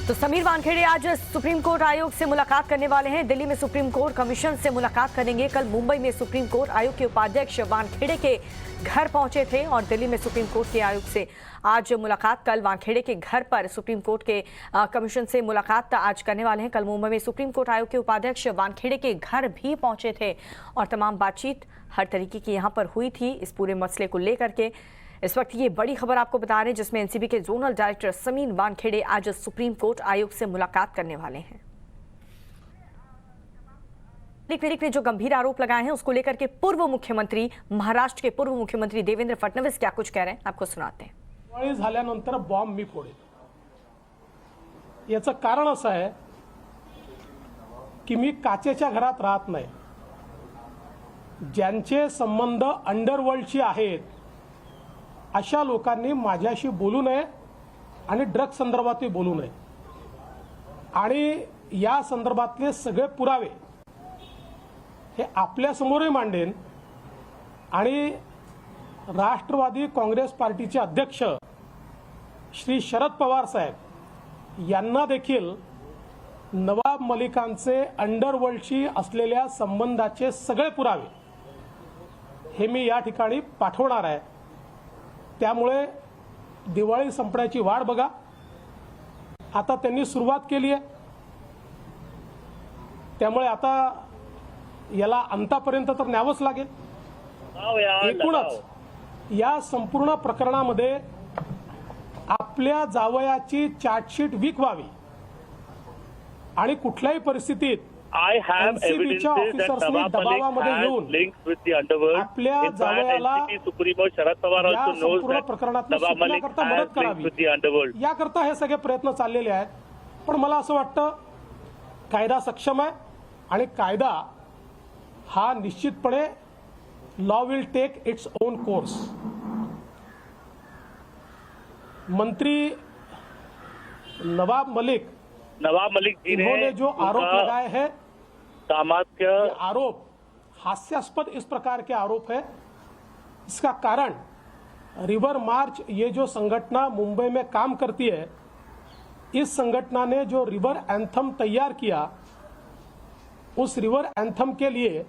तो समीर वानखेड़े आज supreme court आयोग से मुलाकात करने वाले हैं। दिल्ली में सुप्रीम कोर्ट कमीशन से मुलाकात करेंगे। कल मुंबई में सुप्रीम कोर्ट आयोग के उपाध्यक्ष वानखेड़े के घर पहुंचे थे और दिल्ली में सुप्रीम कोर्ट के आयोग से आज मुलाकात। कल वानखेड़े के घर पर सुप्रीम कोर्ट के कमीशन से मुलाकात आज करने वाले हैं। कल मुंबई में सुप्रीम कोर्ट आयोग के उपाध्यक्ष वानखेड़े के घर भी पहुंचे थे और तमाम बातचीत हर तरीके की यहां पर हुई थी इस पूरे मसले को लेकर के। इस वक्त ये बड़ी खबर आपको बता रहे हैं जिसमें एनसीबी के जोनल डायरेक्टर समीर वानखेड़े आज सुप्रीम कोर्ट आयोग से मुलाकात करने वाले हैं। पीड़ित ने जो गंभीर आरोप लगाए हैं उसको लेकर के पूर्व मुख्यमंत्री, महाराष्ट्र के पूर्व मुख्यमंत्री देवेंद्र फडणवीस क्या कुछ कह रहे हैं आपको सुनाते हैं। दिवाळी झाल्यानंतर बॉम्ब मी फोडेल, याचं कारण असं आहे की मी काचेच्या घरात राहत नाही। ज्यांचे संबंध अंडरवर्ल्डशी आहेत अशा लोकांनी माझ्याशी बोलू नये आणि ड्रग्ज संदर्भातही बोलू नये आणि या संदर्भातले सगळे पुरावे हे आपल्या समोरही मांडेन आणि राष्ट्रवादी काँग्रेस पार्टीचे अध्यक्ष श्री शरद पवार साहेब यांना देखील नवाब मलिकांचे अंडरवर्ल्डशी असलेल्या संबंधाचे सगळे पुरावे हे मी या ठिकाणी पाठवणार आहे। त्यामुळे दिवाळी संपण्याची वाट बघा। आता त्यांनी सुरुवात केली आहे, त्यामुळे आता याला अंतापर्यंत तर न्यावंच लागेल। एकूणच या संपूर्ण प्रकरणामध्ये आपल्या जावयाची चार्जशीट वीक व्हावी आणि कुठल्याही परिस्थितीत I have evidences that Nawab Malik has links with the underworld. In fact, NCP Supremo Sharad Pawar also knows that Nawab Malik has links with the underworld. याकरता हे सगळे प्रयत्न चाललेले आहेत, पण मला असं वाटतं कायदा सक्षम आहे आणि कायदा हा निश्चितपणे law will take its own course. मंत्री नवाब मलिक जी ने जो आरोप लगाए हैं आरोप हास्यास्पद इस प्रकार के आरोप है। इसका कारण रिवर मार्च ये जो संगठना मुंबई में काम करती है, इस संगठना ने जो रिवर एंथम तैयार किया, उस रिवर एंथम के लिए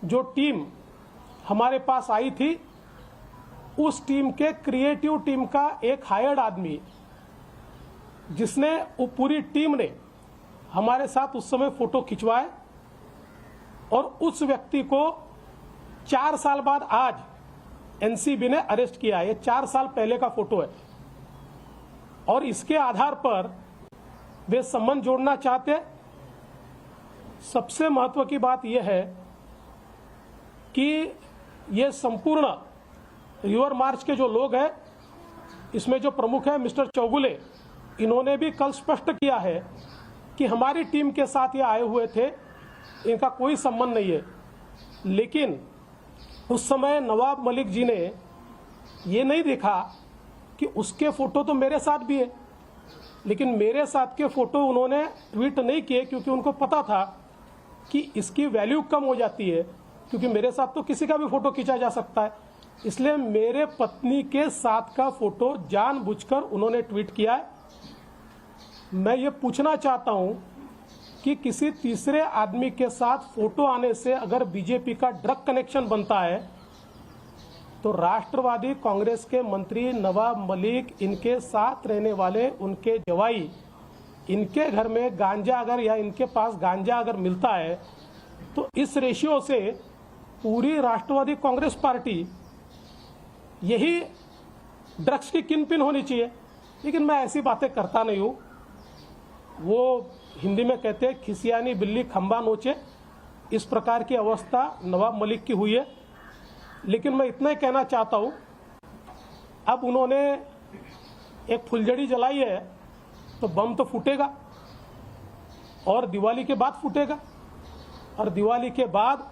जो टीम हमारे पास आई थी, उस टीम के क्रिएटिव टीम का एक हायर्ड आदमी जिसने वो पूरी टीम ने हमारे साथ उस समय फोटो खिंचवाए और उस व्यक्ति को 4 साल बाद आज एनसीबी ने अरेस्ट किया। ये 4 साल पहले का फोटो है और इसके आधार पर वे संबंध जोड़ना चाहते। सबसे महत्व की बात यह है कि ये संपूर्ण रिवर मार्च के जो लोग हैं, इसमें जो प्रमुख है मिस्टर चौगुले, इन्होंने भी कल स्पष्ट किया है कि हमारी टीम के साथ ये आए हुए थे, इनका कोई संबंध नहीं है। लेकिन उस समय नवाब मलिक जी ने ये नहीं देखा कि उसके फोटो तो मेरे साथ भी है, लेकिन मेरे साथ के फोटो उन्होंने ट्वीट नहीं किए क्योंकि उनको पता था कि इसकी वैल्यू कम हो जाती है, क्योंकि मेरे साथ तो किसी का भी फोटो खींचा जा सकता है। इसलिए मेरे पत्नी के साथ का फोटो जानबूझकर उन्होंने ट्वीट किया है। मैं ये पूछना चाहता हूं कि किसी तीसरे आदमी के साथ फोटो आने से अगर बीजेपी का ड्रग कनेक्शन बनता है तो राष्ट्रवादी कांग्रेस के मंत्री नवाब मलिक, इनके साथ रहने वाले उनके जवाई, इनके घर में गांजा अगर या इनके पास गांजा अगर मिलता है तो इस रेशियो से पूरी राष्ट्रवादी कांग्रेस पार्टी यही ड्रग्स की किंगपिन होनी चाहिए। लेकिन मैं ऐसी बातें करता नहीं हूँ। वो हिंदी में कहते हैं खिसियानी बिल्ली खंबा नोचे, इस प्रकार की अवस्था नवाब मलिक की हुई है। लेकिन मैं इतना ही कहना चाहता हूँ, अब उन्होंने एक फुलझड़ी जलाई है तो बम तो फूटेगा और दिवाली के बाद फूटेगा, और दिवाली के बाद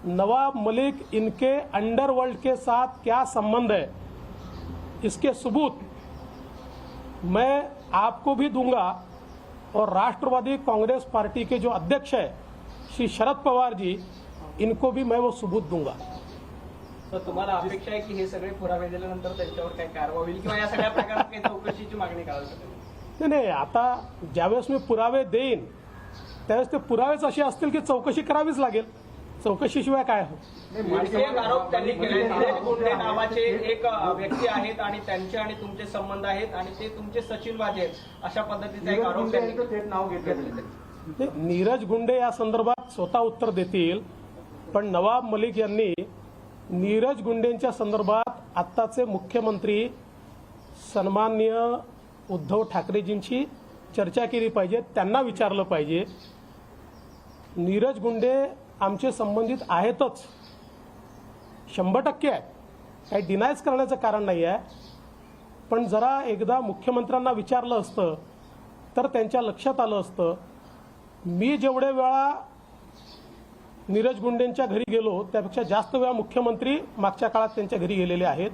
नवाब मलिक इनके अंडरवर्ल्ड के साथ क्या संबंध है, इसके सबूत मैं आपको भी दूंगा और राष्ट्रवादी कांग्रेस पार्टी के जो अध्यक्ष है श्री शरद पवार जी, इनको भी मैं वो सबूत दूंगा। तर तुम्हाला अपेक्षा आहे की हे सगळे पुरावे दिल्यानंतर त्यांच्यावर काय कारवाई होईल किंवा या सगळ्या प्रकारात काही चौकशीची मागणी करावी लागेल? नाही, आता ज्यावेळेस मी पुरावे देईन त्यावेळेस ते पुरावेच असे असतील की चौकशी करावीच लागेल. चौकशीशिवाय काय हो. एक आरोप त्यांनी केले, नीरज गुंडे नावाचे एक व्यक्ती आहेत आणि त्यांचे आणि तुमचे संबंध आहेत आणि ते तुमचे सचिन वाजे आहेत, अशा पद्धतीचा एक आरोप त्यांनी थेट नाव घेतले. नीरज गुंडे या संदर्भात स्वतः उत्तर देतील, पण नवाब मलिक यांनी नीरज गुंडेंच्या संदर्भात आत्ताचे मुख्यमंत्री सन्माननीय उद्धव ठाकरेजींची चर्चा केली पाहिजे, त्यांना विचारलं पाहिजे. नीरज गुंडे आमचे संबंधित आहेतच, 100% आहेत, काही डिनायच करण्याचं कारण नाही आहे. पण जरा एकदा मुख्यमंत्र्यांना विचारलं असतं तर त्यांच्या लक्षात आलं असतं. मी जेवढे वेळा नीरज गुंडेंच्या घरी गेलो त्यापेक्षा जास्त वेळा मुख्यमंत्री मागच्या काळात त्यांच्या घरी गेलेले आहेत.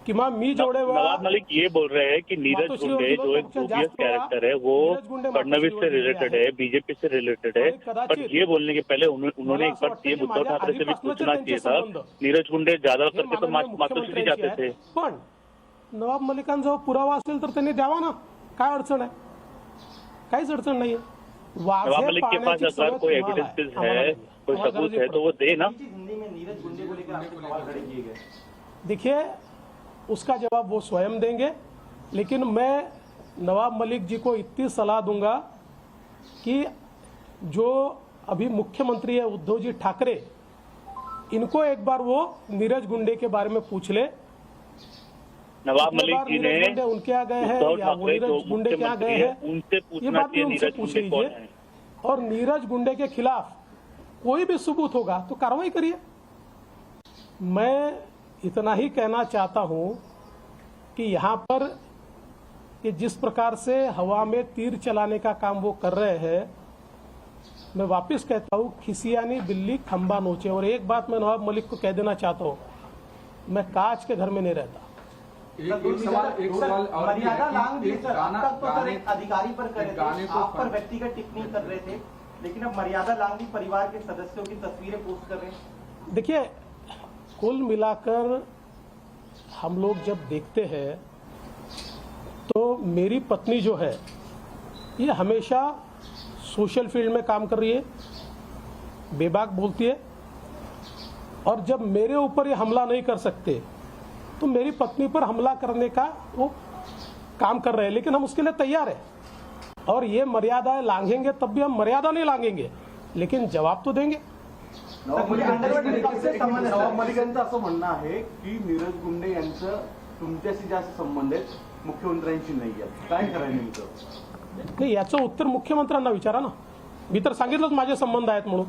किंवा मी जेवढे वेळा नवाब मलिक ये बोल रहे हैं कि नीरज गुंडे जो एक डूबियस कैरेक्टर है वो फडणवीस से रिलेटेड है, बीजेपी से रिलेटेड है. पर ये बोलने के पहले उन्होंने एक बार सीएम उद्धव ठाकरे से भी पूछना चाहिए था. नीरज गुंडे ज्यादा करके तो मातोश्री जाते थे. पण नवाब मलिकांजवळ पुरावा असेल तर त्यांनी द्यावा ना, काय अडचण आहे? काहीच अडचण नाहीये. नवाब मलिक के पास अगर कोई एविडेंसेस है, कोई सबूत है तो वो दे ना. देखिए, उसका जवाब वो स्वयं देंगे, लेकिन मैं नवाब मलिक जी को इतनी सलाह दूंगा कि जो अभी मुख्यमंत्री है उद्धव जी ठाकरे, इनको एक बार वो नीरज गुंडे के बारे में पूछ ले. नवाब मलिक जी ने उनके यहाँ गए हैं या वो नीरज गुंडे के यहाँ गए हैं, उनसे ये बात भी उनसे पूछ लीजिए. और नीरज गुंडे के खिलाफ कोई भी सबूत होगा तो कार्रवाई करिए. मैं इतना ही कहना चाहता हूं कि यहाँ पर कि जिस प्रकार से हवा में तीर चलाने का काम वो कर रहे हैं, मैं वापस कहता हूँ, खिसियानी बिल्ली खंबा नोचे. और एक बात मैं नवाब मलिक को कह देना चाहता हूँ, मैं कांच के घर में नहीं रहता. एक सवाल मर्यादा लांग दी सर, अब तक तो सर एक अधिकारी पर कर रहे थे, आप पर व्यक्तिगत टिप्पणी कर रहे थे, लेकिन अब मर्यादा लांग दी परिवार के सदस्यों की तस्वीरें पोस्ट कर रहे हैं. देखिए, कुल मिलाकर हम लोग जब देखते हैं तो मेरी पत्नी जो है ये हमेशा सोशल फील्ड में काम कर रही है, बेबाक बोलती है. और जब मेरे ऊपर ये हमला नहीं कर सकते तो मेरी पत्नी पर हमला करने का वो काम कर रहे हैं, लेकिन हम उसके लिए तैयार हैं. और ये मर्यादाएं लांघेंगे तब भी हम मर्यादा नहीं लांघेंगे, लेकिन जवाब तो देंगे. नवाब मलिकांचं असं म्हणणं आहे की नीरज गुंडे यांचं तुमच्याशी जास्त संबंध आहेत, मुख्यमंत्र्यांशी नाही आहेत. काय करायचं नेमकं? नाही, याचं उत्तर मुख्यमंत्र्यांना विचारा ना. मी तर सांगितलंच माझे संबंध आहेत म्हणून,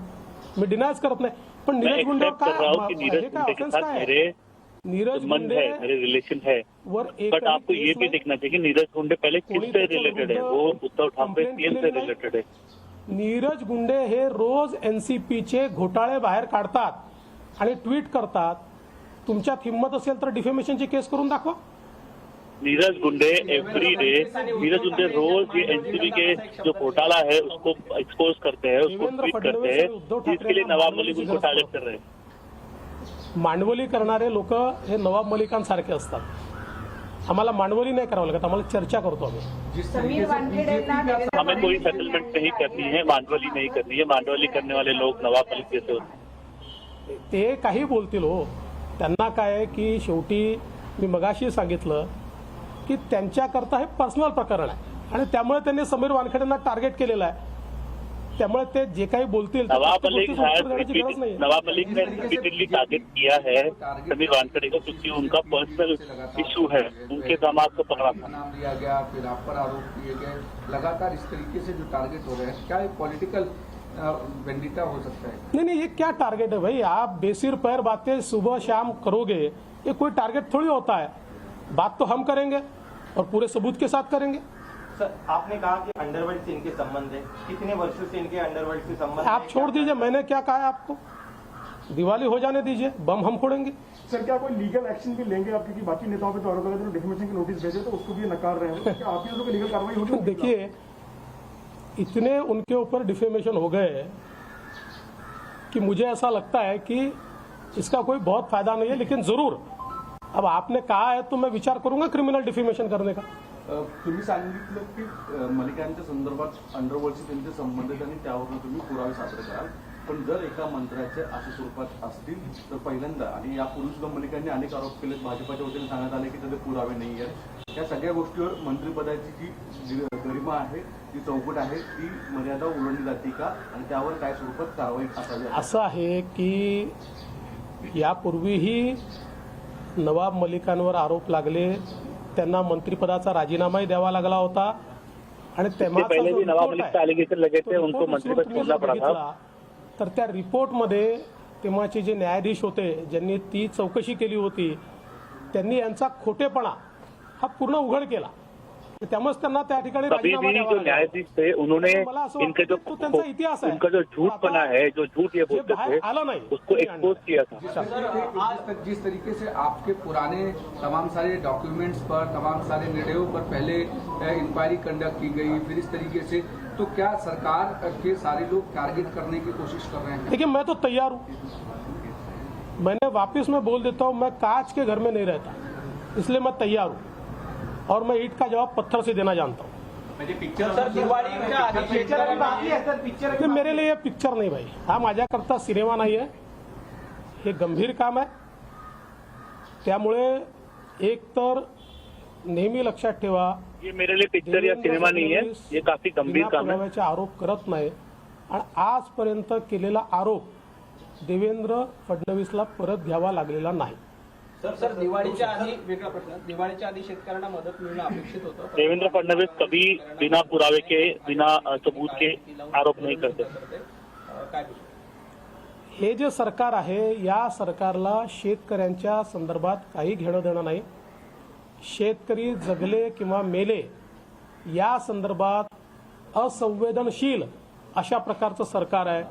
मी डिनायच करत नाही. पण नीरज गुंडेवर काय नीरज गुंडे मेरे रिलेशन है, बट आपको ये भी देखना चाहिए कि नीरज गुंडे पहले किससे रिलेटेड है. वो उद्धव ठाकरे सीएम से रिलेटेड है. नीरज गुंडे हे रोज एनसीपीचे घोटाळे बाहेर काढतात आणि ट्विट करतात. तुमच्यात हिम्मत असेल तर डिफेमेशनची केस करून दाखवा. नीरज गुंडे एवरी डे, नीरज गुंडे रोज ये एनसीबी के जो घोटाला है उसको एक्सपोज करते हैं, उसको ट्वीट करते हैं, जिसके लिए नवाब मलिक उनको टारगेट कर रहे हैं. मांडवली करणारे लोक हे नवाब मलिकांसारखे असतात. आम्हाला मांडवली नाही करावं लागत, आम्हाला चर्चा करतो आम्ही. हमें कोई सेटलमेंट नहीं करनी है, मांडवली नहीं करनी है. मांडवली करने वाले लोग नवाब मलिक जैसे होते. ते काही बोलतील हो, त्यांना काय आहे की शेवटी मी मगाशी सांगितलं की त्यांच्याकरता हे पर्सनल प्रकरण आहे आणि त्यामुळे त्यांनी समीर वानखेडेंना टार्गेट केलेलं आहे. त्यामुळे ते जे काही बोलतील नवाब मलिक ने रिपीटेडली टारगेट किया है समीर वानखेड़े को, क्योंकि उनका पर्सनल इशू है, उनके दामाद को पकड़ा था. नाम लिया गया, फिर आप पर आरोप किए गए. लगातार इस तरीके से जो टारगेट हो रहे हैं, क्या पॉलिटिकल वेंडिटा हो सकता है? नहीं, ये क्या टारगेट है भाई? आप बेसिर पैर बातें सुबह शाम करोगे, ये कोई टारगेट थोड़ी होता है. बात तो हम करेंगे और पूरे सबूत के साथ करेंगे. सर, आपने कहा कि अंडरवर्ल्ड से इनके संबंध है, कितने वर्षों से इनके अंडरवर्ल्ड से संबंध? आप छोड़ दीजिए, मैंने क्या कहा है आपको? दिवाली हो जाने दीजिए, बम हम फोड़ेंगे. सर, क्या कोई लीगल एक्शन भी लेंगे आप? क्योंकि बाकी नेताओं पे तो आरोप लगा, डिफेमेशन के नोटिस भेजे तो उसको भी नकार रहे हैं. क्या आपकी लोगों की लीगल कार्रवाई होगी? देखिए, इतने उनके ऊपर डिफेमेशन हो गए कि मुझे ऐसा लगता है कि इसका कोई बहुत फायदा नहीं है. लेकिन जरूर अब आपने कहा है तो मैं विचार करूंगा क्रिमिनल डिफेमेशन करने का. तुम्ही सांगितलं की मलिकांच्या संदर्भात अंडरवर्ल्डशी त्यांचे संबंध आहेत आणि त्यावरून तुम्ही पुरावे सादर कराल. पण जर एका मंत्र्याचे अशा स्वरूपात असतील तर पहिल्यांदा, आणि यापूर्वी सुद्धा मलिकांनी अनेक आरोप केले, भाजपाच्या वतीने सांगण्यात आले की त्याचे पुरावे नाही आहेत. या सगळ्या गोष्टीवर मंत्रिपदाची जी गरिमा आहे, जी चौकट आहे, ती मर्यादा ओलांडली जाते का, आणि त्यावर काय स्वरूपात कारवाई असावी? असं आहे की यापूर्वीही नवाब मलिकांवर आरोप लागले, त्यांना मंत्रिपदाचा राजीनामाही द्यावा लागला होता आणि तर त्या रिपोर्टमध्ये तेव्हाचे जे न्यायाधीश होते ज्यांनी ती चौकशी केली होती त्यांनी यांचा खोटेपणा हा पूर्ण उघड केला. त्यामुळे त्यांना त्या ठिकाणी राजीनामा द्यावा लागला. न्यायाधीश थे उन्होंने इनका जो त्यांचा इतिहास आहे, उनका जो झूठपना है, जो झूठ ये बोलते थे, आला नाही उसको एक्सपोज किया था. जिस तरीके से आपके पुराने तमाम सारे डॉक्यूमेंट्स पर, तमाम सारे निर्णयों पर पहले इंक्वायरी कंडक्ट की गई, फिर इस तरीके से, तो क्या सरकार के सारे लोग टारगेट करने की कोशिश कर रहे हैं? देखिए, मैं तो तैयार हूँ. मैंने वापस में बोल देता हूँ, मैं कांच के घर में नहीं रहता, इसलिए मैं तैयार हूँ और मैं ईंट का जवाब पत्थर से देना जानता हूँ. मेरे लिए पिक्चर नहीं भाई, हा माझ्याकरता सिनेमा नाही आहे, हे गंभीर काम आहे. त्यामुळे एक तर नेहमी लक्षात ठेवा, ये मेरे लिए पिक्चर या सिनेमा नहीं है, ये काफी गंभीर काम है. आरोप करत नाही आणि आजपर्यंत केलेला आरोप देवेंद्र फडणवीसला परत घ्यावा लागलेला नाही. सर, दिवाळीच्या आधी वेगळा प्रश्न, दिवाळीच्या आधी शेतकऱ्यांना मदत मिळणं अपेक्षित होतं. देवेंद्र फडणवीस कभी बिना पुरावे के, बिना सबूत के आरोप नहीं करते. काय हे जे सरकार आहे, या सरकारला शेतकऱ्यांच्या संदर्भात काही घेणं देणं नाही. शेतकरी जगले किंवा मेले या संदर्भात असंवेदनशील अशा प्रकारचं सरकार आहे.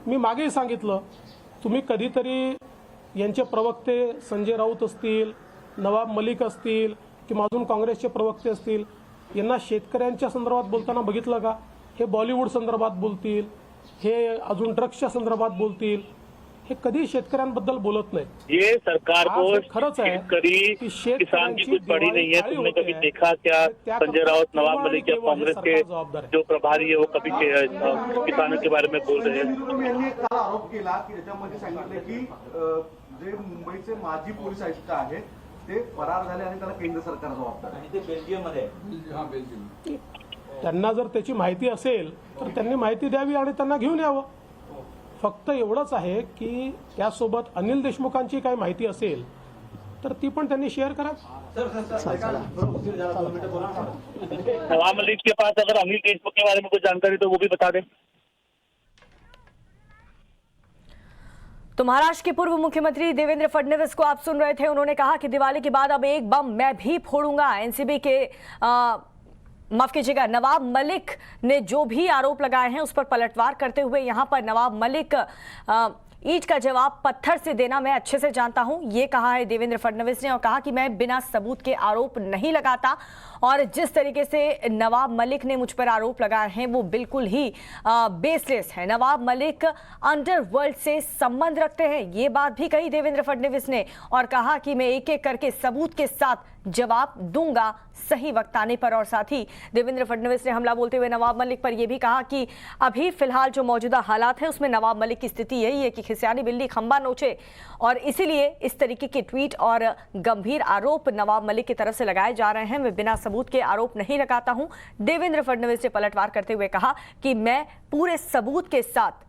मी मागेही सांगितलं, तुम्ही कधीतरी यांचे प्रवक्ते संजय राऊत असतील, नवाब मलिक असतील किंवा अजून काँग्रेसचे प्रवक्ते असतील, यांना शेतकऱ्यांच्या संदर्भात बोलताना बघितलं का? हे बॉलिवूड संदर्भात बोलतील, हे अजून ड्रग्सच्या संदर्भात बोलतील, हे कधी शेतकऱ्यांबद्दल बोलत नाही. ये सरकार को खरंच आहे शेतकरी किसान की कुछ बड़ी नहीं है. तुमने कभी देखा क्या संजय राउत, नवाब मलिक या कांग्रेस के जो प्रभारी है वो कभी किसानों के बारे में बोल रहे हैं? यांनी काल आरोप केला की त्याच्यामध्ये सांगितलं की जे मुंबईचे माजी पोलीस आयुक्त आहेत ते फरार झाले आणि त्याला केंद्र सरकार जबाबदार आहे. ते बेल्जियममध्ये. हाँ, बेल्जियम. त्यांना जर त्याची माहिती असेल तर त्यांनी माहिती द्यावी आणि त्यांना घेऊन यावं. फक्त एवढंच आहे की त्यासोबत अनिल देशमुखांची काही माहिती असेल तर ती पण त्यांनी शेअर करा. नवाब मलिक के पास अगर अनिल देशमुख के बारे में कुछ जानकारी तो वो भी बता दें. तो महाराष्ट्र के पूर्व मुख्यमंत्री देवेंद्र फडणवीस को आप सुन रहे थे. उन्होंने कहा कि दिवाली के बाद अब एक बम मैं भी फोड़ूंगा. एनसीबी के माफ कीजिएगा, नवाब मलिक ने जो भी आरोप लगाए हैं उस पर पलटवार करते हुए यहां पर नवाब मलिक ईंट का जवाब पत्थर से देना मैं अच्छे से जानता हूं, ये कहा है देवेंद्र फडणवीस ने. और कहा कि मैं बिना सबूत के आरोप नहीं लगाता और जिस तरीके से नवाब मलिक ने मुझ पर आरोप लगाए हैं वो बिल्कुल ही बेसलेस है. नवाब मलिक अंडरवर्ल्ड से संबंध रखते हैं, ये बात भी कही देवेंद्र फडणवीस ने. और कहा कि मैं एक एक करके सबूत के साथ जवाब दूंगा सही वक्त आने पर. और साथ ही देवेंद्र फडणवीस ने हमला बोलते हुए नवाब मलिक पर यह भी कहा कि अभी फिलहाल जो मौजूदा हालात है उसमें नवाब मलिक की स्थिति यही है कि खिसियानी बिल्ली खंबा नोचे, और इसीलिए इस तरीके के ट्वीट और गंभीर आरोप नवाब मलिक की तरफ से लगाए जा रहे हैं. मैं बिना सबूत के आरोप नहीं लगाता हूं. देवेंद्र फडणवीस ने पलटवार करते हुए कहा कि मैं पूरे सबूत के साथ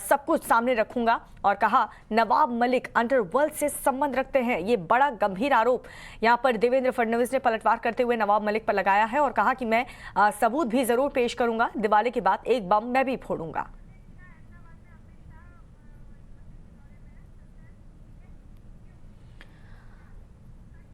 सब कुछ सामने रखूंगा. और कहा नवाब मलिक अंडरवर्ल्ड से संबंध रखते हैं. ये बड़ा गंभीर आरोप यहां पर देवेंद्र फडणवीस ने पलटवार करते हुए नवाब मलिक पर लगाया है. और कहा कि मैं सबूत भी जरूर पेश करूंगा. दिवाली के बाद एक बम मैं भी फोड़ूंगा.